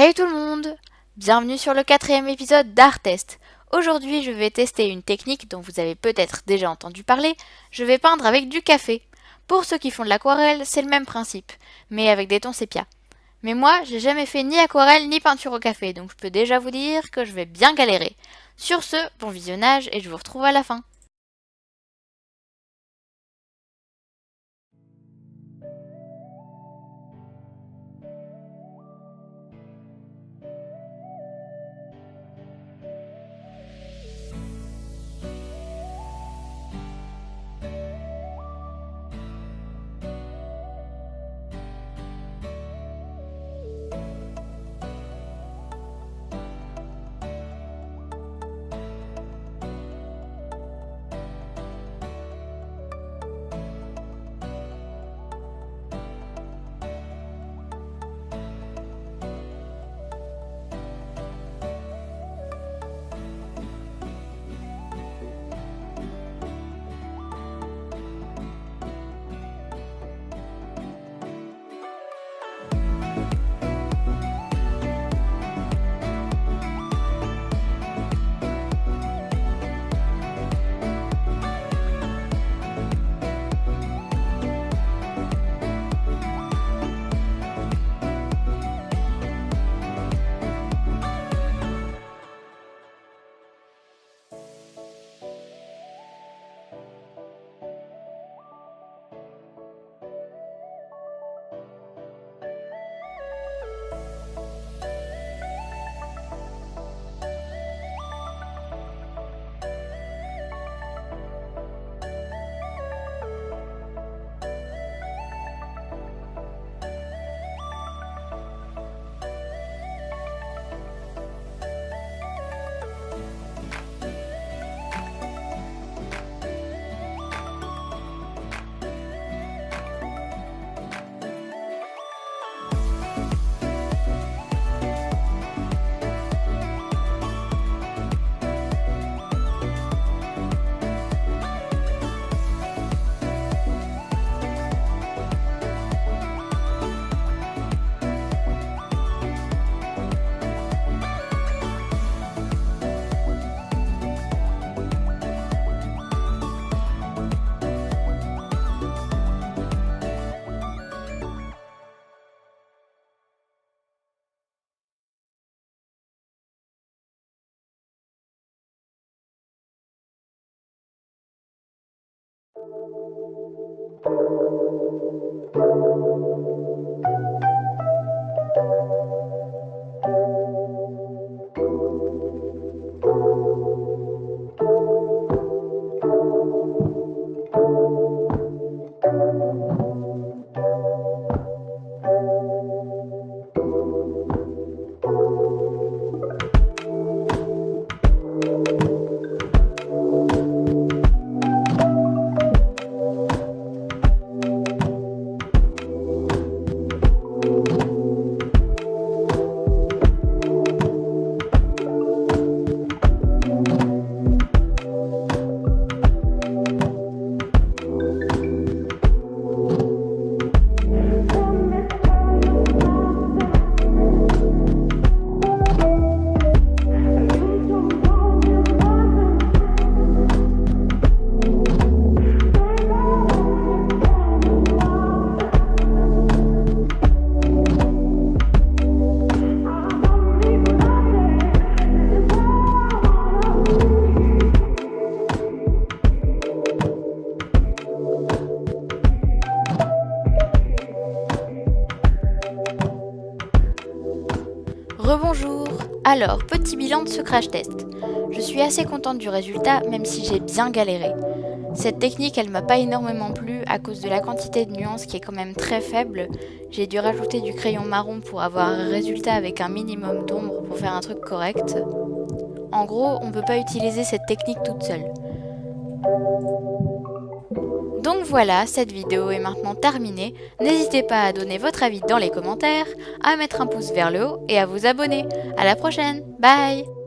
Hey tout le monde! Bienvenue sur le 4e épisode d'Artest. Aujourd'hui, je vais tester une technique dont vous avez peut-être déjà entendu parler. Je vais peindre avec du café. Pour ceux qui font de l'aquarelle, c'est le même principe, mais avec des tons sépia. Mais moi, j'ai jamais fait ni aquarelle ni peinture au café, donc je peux déjà vous dire que je vais bien galérer. Sur ce, bon visionnage et je vous retrouve à la fin. Rebonjour! Alors, petit bilan de ce crash test. Je suis assez contente du résultat, même si j'ai bien galéré. Cette technique, elle m'a pas énormément plu à cause de la quantité de nuances qui est quand même très faible. J'ai dû rajouter du crayon marron pour avoir un résultat avec un minimum d'ombre pour faire un truc correct. En gros, on peut pas utiliser cette technique toute seule. Donc voilà, cette vidéo est maintenant terminée. N'hésitez pas à donner votre avis dans les commentaires, à mettre un pouce vers le haut et à vous abonner. À la prochaine, bye!